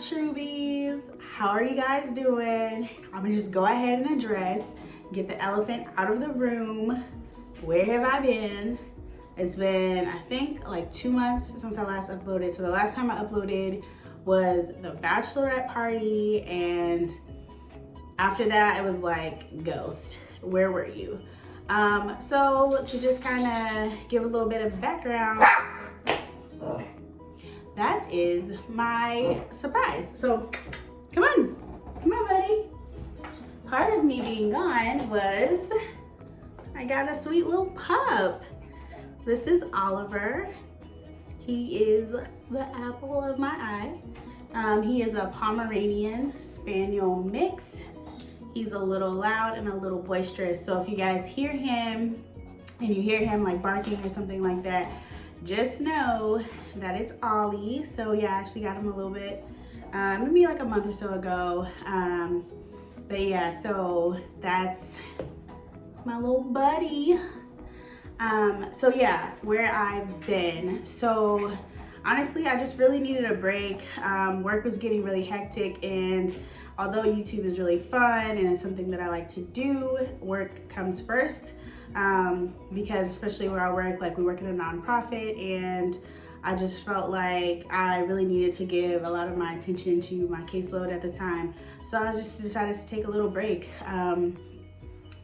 Trubees? How are you guys doing? I'm gonna just go ahead and address, get the elephant out of the room. Where have I been? It's been, I think, like 2 months since I last uploaded. So the last time I uploaded was the bachelorette party, and after that it was like ghost. Where were you? So to just kind of give a little bit of background, that is my surprise. So come on buddy. Part of me being gone was I got a sweet little pup. This is Oliver. He is the apple of my eye. He is a Pomeranian Spaniel mix. He's a little loud and a little boisterous. So if you guys hear him and you hear him like barking or something like that, just know that it's Ollie. So yeah, I actually got him a little bit, maybe like a month or so ago. But yeah, so that's my little buddy. So yeah, where I've been. So honestly, I just really needed a break. Work was getting really hectic, and although YouTube is really fun and it's something that I like to do, work comes first. Because especially where I work, like we work in a nonprofit, and I just felt like I really needed to give a lot of my attention to my caseload at the time. So I just decided to take a little break, and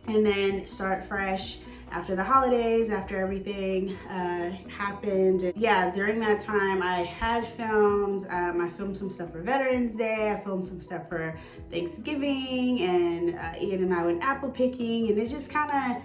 then start fresh after the holidays, after everything happened. And yeah, during that time I had filmed, I filmed some stuff for Veterans Day, I filmed some stuff for Thanksgiving, and Ian and I went apple picking, and it just got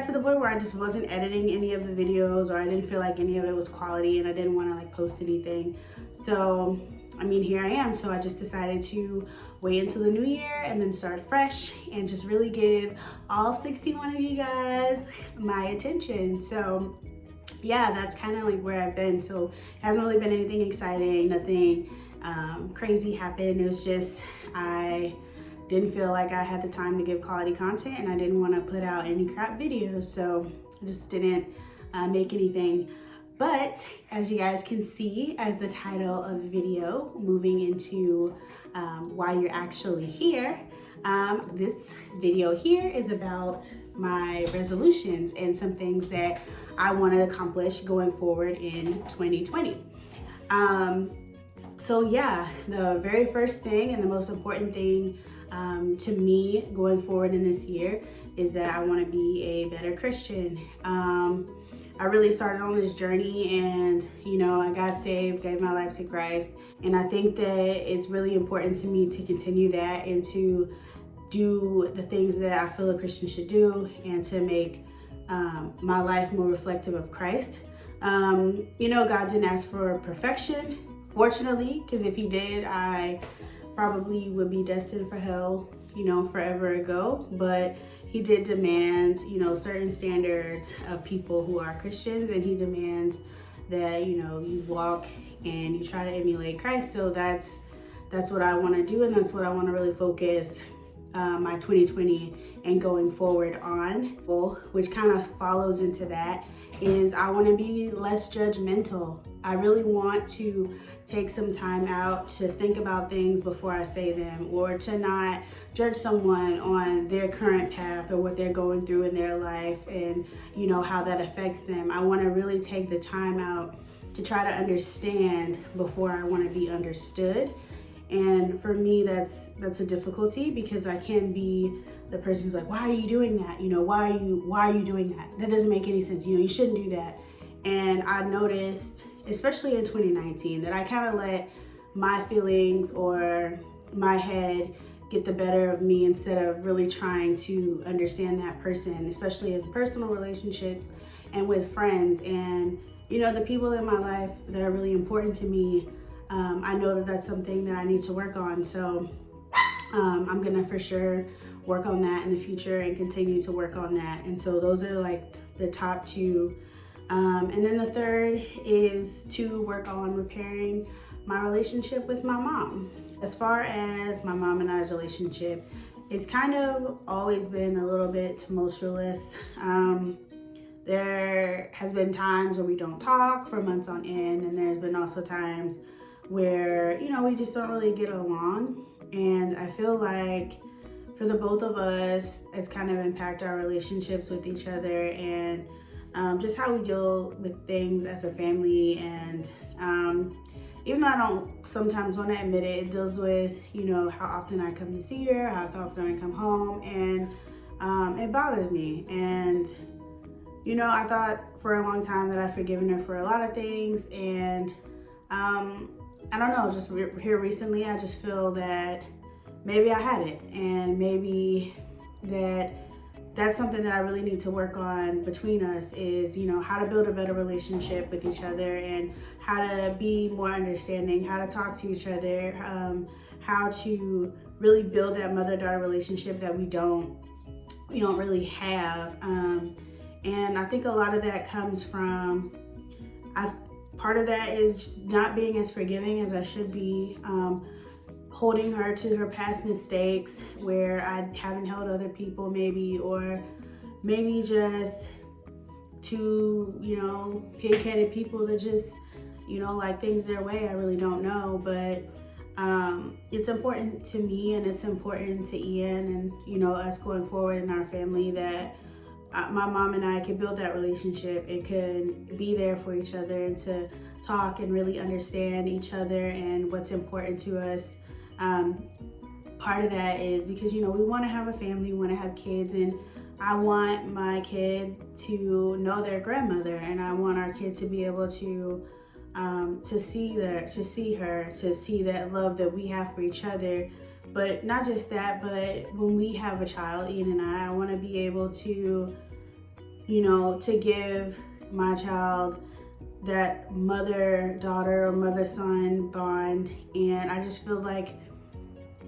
to the point where I just wasn't editing any of the videos, or I didn't feel like any of it was quality, and I didn't want to like post anything. So I mean, here I am. So I just decided to wait until the new year and then start fresh and just really give all 61 of you guys my attention. So yeah, that's kind of like where I've been. So it hasn't really been anything exciting, nothing crazy happened. It was just, I didn't feel like I had the time to give quality content, and I didn't want to put out any crap videos. So I just didn't make anything. But as you guys can see, as the title of the video, moving into why you're actually here, this video here is about my resolutions and some things that I want to accomplish going forward in 2020. So yeah, the very first thing and the most important thing to me going forward in this year is that I want to be a better Christian. I really started on this journey, and you know, I got saved, gave my life to Christ, and I think that it's really important to me to continue that and to do the things that I feel a Christian should do, and to make my life more reflective of Christ. You know, God didn't ask for perfection, fortunately, because if he did, I probably would be destined for hell, you know, forever ago. But he did demand, you know, certain standards of people who are Christians, and he demands that, you know, you walk and you try to emulate Christ. So that's what I want to do, and that's what I want to really focus my 2020 and going forward on, which kind of follows into that, is I want to be less judgmental. I really want to take some time out to think about things before I say them, or to not judge someone on their current path or what they're going through in their life, and you know, how that affects them. I want to really take the time out to try to understand before I want to be understood. And for me, that's a difficulty, because I can be the person who's like, why are you doing that? You know, why are you doing that? That doesn't make any sense. You know, you shouldn't do that. And I noticed, especially in 2019, that I kind of let my feelings or my head get the better of me, instead of really trying to understand that person, especially in personal relationships and with friends. And you know, the people in my life that are really important to me, I know that that's something that I need to work on. So I'm gonna for sure work on that in the future and continue to work on that. And so those are like the top two. And then the third is to work on repairing my relationship with my mom. As far as my mom and I's relationship, it's kind of always been a little bit tumultuous. There has been times where we don't talk for months on end, and there's been also times where, you know, we just don't really get along. And I feel like for the both of us, it's kind of impacted our relationships with each other and just how we deal with things as a family. And even though I don't sometimes want to admit it, it deals with, you know, how often I come to see her, how often I come home, and it bothers me. And, you know, I thought for a long time that I'd forgiven her for a lot of things, and I don't know, just here recently, I just feel that maybe I hadn't, and maybe that's something that I really need to work on between us is, you know, how to build a better relationship with each other and how to be more understanding, how to talk to each other, how to really build that mother-daughter relationship that we don't really have. And I think a lot of that comes from, part of that is just not being as forgiving as I should be, holding her to her past mistakes where I haven't held other people maybe, or maybe just to, you know, pig-headed people that just, you know, like things their way. I really don't know, but it's important to me and it's important to Ian and, you know, us going forward in our family that my mom and I could build that relationship and could be there for each other and to talk and really understand each other and what's important to us. Part of that is because, you know, we want to have a family, we want to have kids, and I want my kid to know their grandmother, and I want our kid to be able to see her, to see that love that we have for each other. But not just that, but when we have a child, Ian and I want to be able to, you know, to give my child that mother-daughter or mother-son bond. And I just feel like,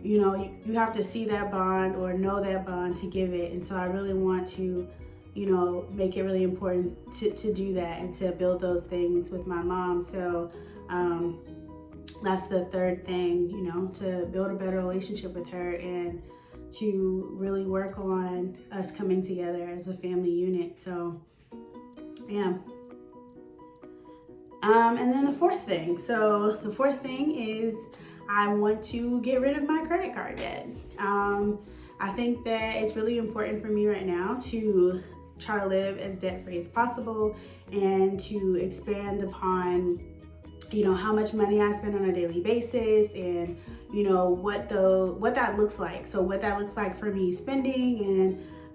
you know, you have to see that bond or know that bond to give it. And so I really want to, you know, make it really important to do that and to build those things with my mom. So that's the third thing, you know, to build a better relationship with her and to really work on us coming together as a family unit. So, yeah. And then the fourth thing. So the fourth thing is I want to get rid of my credit card debt. I think that it's really important for me right now to try to live as debt-free as possible and to expand upon, you know, how much money I spend on a daily basis and, you know, what that looks like. So what that looks like for me spending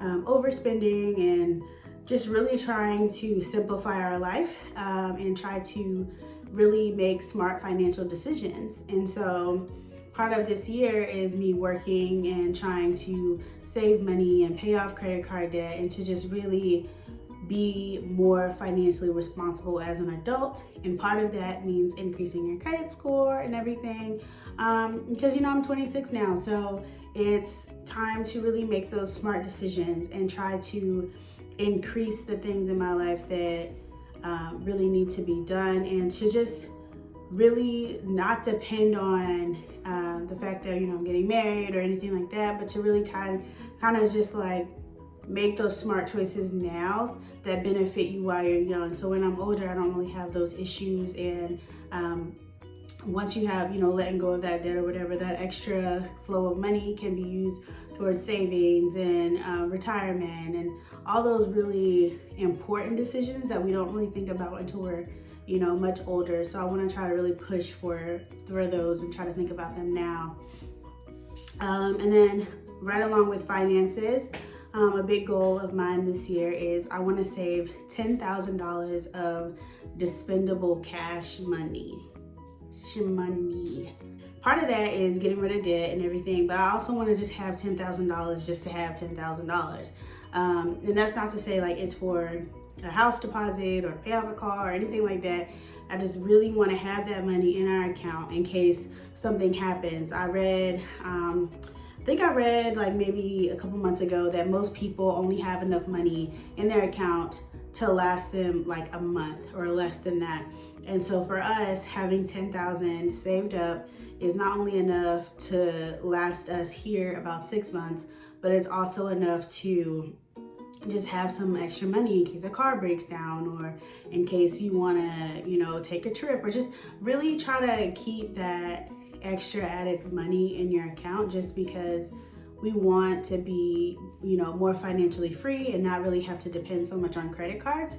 and overspending, and just really trying to simplify our life and try to really make smart financial decisions. And so part of this year is me working and trying to save money and pay off credit card debt and to just really be more financially responsible as an adult. And part of that means increasing your credit score and everything. Because, you know, I'm 26 now, so it's time to really make those smart decisions and try to increase the things in my life that really need to be done, and to just really not depend on the fact that, you know, I'm getting married or anything like that, but to really kind of just like make those smart choices now that benefit you while you're young. So when I'm older, I don't really have those issues. And once you have, you know, letting go of that debt or whatever, that extra flow of money can be used towards savings and retirement and all those really important decisions that we don't really think about until we're, you know, much older. So I want to try to really push for those and try to think about them now. And then right along with finances, a big goal of mine this year is I want to save $10,000 of dispendable cash money. Part of that is getting rid of debt and everything, but I also want to just have $10,000 just to have $10,000. And that's not to say like it's for a house deposit or pay off a car or anything like that. I just really want to have that money in our account in case something happens. I think I read like maybe a couple months ago that most people only have enough money in their account to last them like a month or less than that. And so for us, having $10,000 saved up is not only enough to last us here about 6 months, but it's also enough to just have some extra money in case a car breaks down, or in case you want to, take a trip, or just really try to keep that extra added money in your account, just because we want to be, more financially free and not really have to depend so much on credit cards.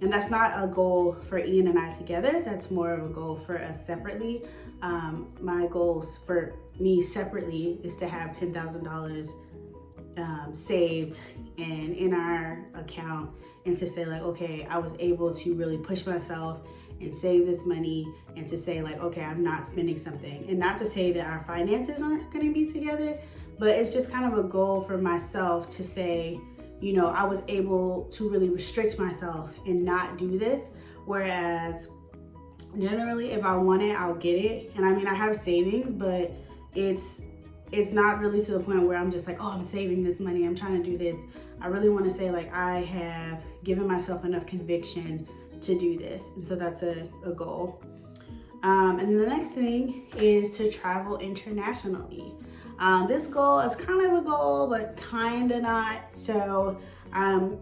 And that's not a goal for Ian and I together. That's more of a goal for us separately. My goals for me separately is to have $10,000 saved and in our account, and to say like, okay, I was able to really push myself and save this money, and to say like, okay, I'm not spending something. And not to say that our finances aren't going to be together, but it's just kind of a goal for myself to say, I was able to really restrict myself and not do this. Whereas generally, if I want it, I'll get it. And I mean, I have savings, but it's not really to the point where I'm just like, oh, I'm saving this money, I'm trying to do this. I really want to say like, I have given myself enough conviction to do this. And so that's a goal. And then the next thing is to travel internationally. This goal is kind of a goal, but kind of not. So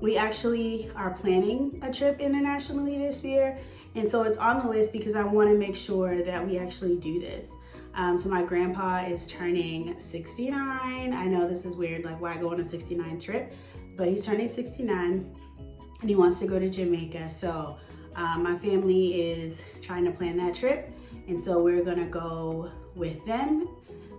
we actually are planning a trip internationally this year. And so it's on the list because I want to make sure that we actually do this. So my grandpa is turning 69. I know this is weird, like why go on a 69 trip? But he's turning 69 and he wants to go to Jamaica. So my family is trying to plan that trip. And so we're gonna go with them.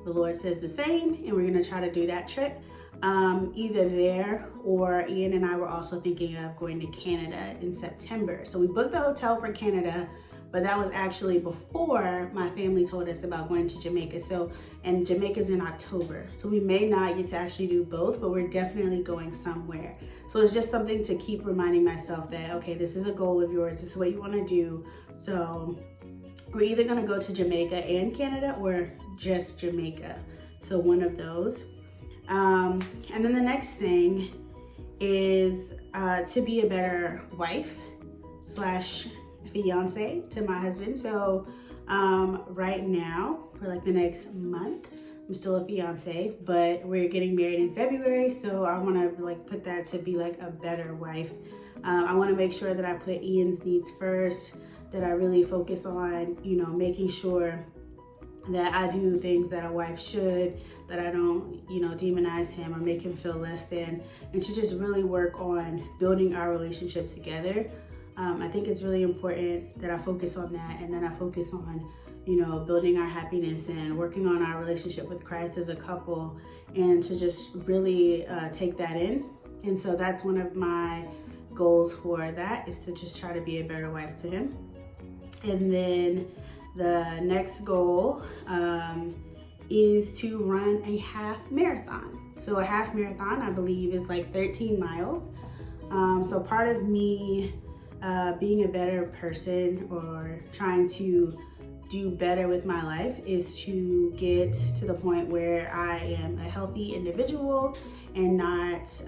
The Lord says the same, and we're gonna try to do that trip. Either there, or Ian and I were also thinking of going to Canada in September. So we booked the hotel for Canada, but that was actually before my family told us about going to Jamaica. And Jamaica's in October. So we may not get to actually do both, but we're definitely going somewhere. So it's just something to keep reminding myself that, okay, this is a goal of yours. This is what you wanna do. So we're either gonna go to Jamaica and Canada, or just Jamaica. So one of those. And then the next thing is to be a better wife / fiance to my husband. So right now, for like the next month, I'm still a fiance, but we're getting married in February. So I want to like put that to be like a better wife. I want to make sure that I put Ian's needs first, that I really focus on, making sure that I do things that a wife should, that I don't, demonize him or make him feel less than, and to just really work on building our relationship together. I think it's really important that I focus on that, and then I focus on, building our happiness and working on our relationship with Christ as a couple, and to just really take that in. And so that's one of my goals for that, is to just try to be a better wife to him. And then the next goal is to run a half marathon. So a half marathon, I believe, is like 13 miles. So part of me being a better person, or trying to do better with my life, is to get to the point where I am a healthy individual and not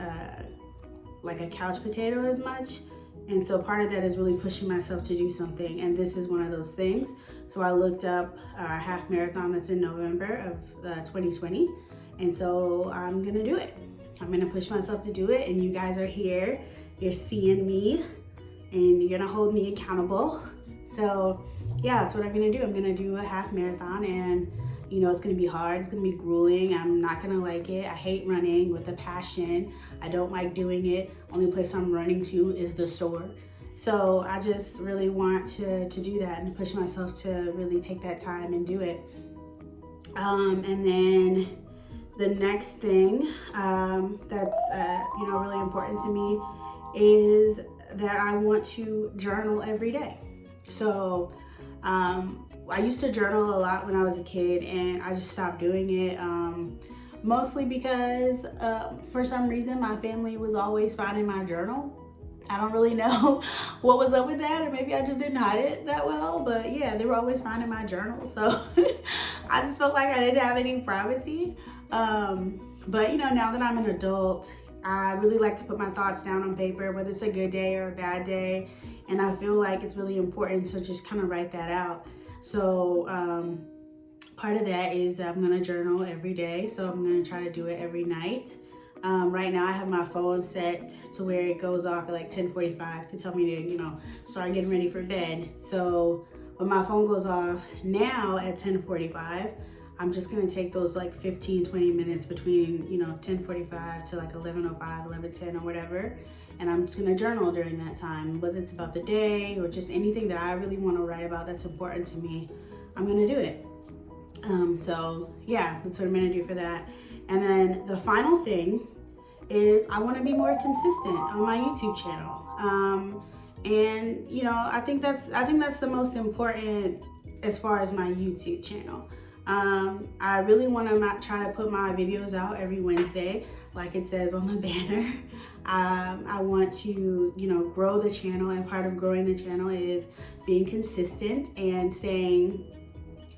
like a couch potato as much. And so part of that is really pushing myself to do something, and this is one of those things. So I looked up a half marathon that's in November of 2020, and so I'm gonna do it. I'm gonna push myself to do it, and you guys are here, you're seeing me, and you're gonna hold me accountable. So yeah, that's what I'm gonna do. I'm gonna do a half marathon, and it's gonna be hard, it's gonna be grueling, I'm not gonna like it. I hate running with a passion. I don't like doing it. Only place I'm running to is the store. So I just really want to do that and push myself to really take that time and do it. And then the next thing that's really important to me is that I want to journal every day. So I used to journal a lot when I was a kid, and I just stopped doing it. Mostly because for some reason my family was always finding my journal. I don't really know what was up with that, or maybe I just didn't hide it that well, but yeah, they were always finding my journal. So I just felt like I didn't have any privacy. But now that I'm an adult, I really like to put my thoughts down on paper, whether it's a good day or a bad day. And I feel like it's really important to just kind of write that out. So part of that is that I'm gonna journal every day. So I'm gonna try to do it every night. Right now I have my phone set to where it goes off at like 10:45 to tell me to, start getting ready for bed. So when my phone goes off now at 10:45, I'm just gonna take those like 15-20 minutes between 10:45 to like 11:05, 11:10 or whatever, and I'm just gonna journal during that time, whether it's about the day or just anything that I really want to write about that's important to me. I'm gonna do it. So yeah, that's what I'm gonna do for that. And then the final thing is I want to be more consistent on my YouTube channel. And I think that's the most important as far as my YouTube channel. I really want to try to put my videos out every Wednesday, like it says on the banner. I want to, grow the channel, and part of growing the channel is being consistent and staying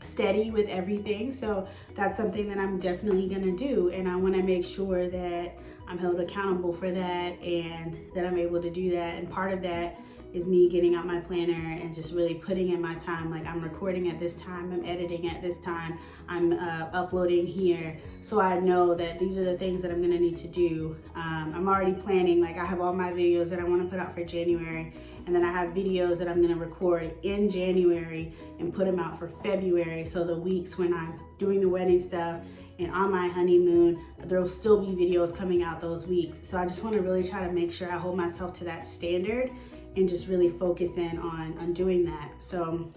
steady with everything. So that's something that I'm definitely gonna do, and I want to make sure that I'm held accountable for that and that I'm able to do that. And part of that is me getting out my planner and just really putting in my time. Like, I'm recording at this time, I'm editing at this time, I'm uploading here, so I know that these are the things that I'm gonna need to do. I'm already planning, like I have all my videos that I want to put out for January, and then I have videos that I'm gonna record in January and put them out for February. So the weeks when I'm doing the wedding stuff and on my honeymoon, there'll still be videos coming out those weeks. So I just want to really try to make sure I hold myself to that standard and just really focus in on doing that. So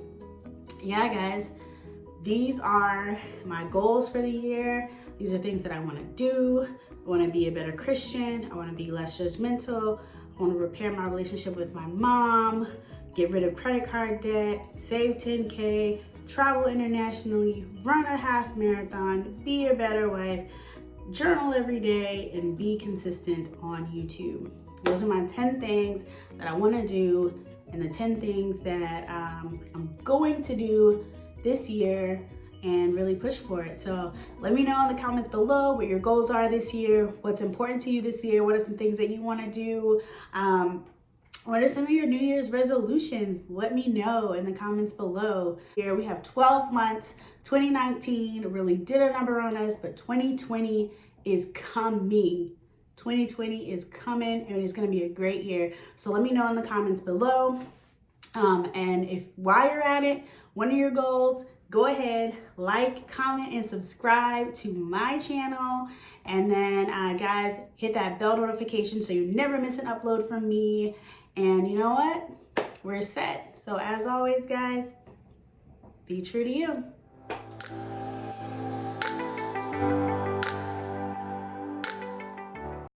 yeah, guys, these are my goals for the year. These are things that I want to do. I want to be a better Christian. I want to be less judgmental. I want to repair my relationship with my mom, get rid of credit card debt, save 10K, travel internationally, run a half marathon, be a better wife, journal every day, and be consistent on YouTube. Those are my 10 things that I want to do, and the 10 things that I'm going to do this year and really push for it. So let me know in the comments below what your goals are this year, what's important to you this year, what are some things that you want to do. What are some of your New Year's resolutions? Let me know in the comments below. Here we have 12 months. 2019 really did a number on us, but 2020 is coming. 2020 is coming, and it's going to be a great year. So let me know in the comments below. And if while you're at it, one of your goals, go ahead, like, comment, and subscribe to my channel. And then guys, hit that bell notification so you never miss an upload from me. And you know what? We're set. So as always, guys, be true to you.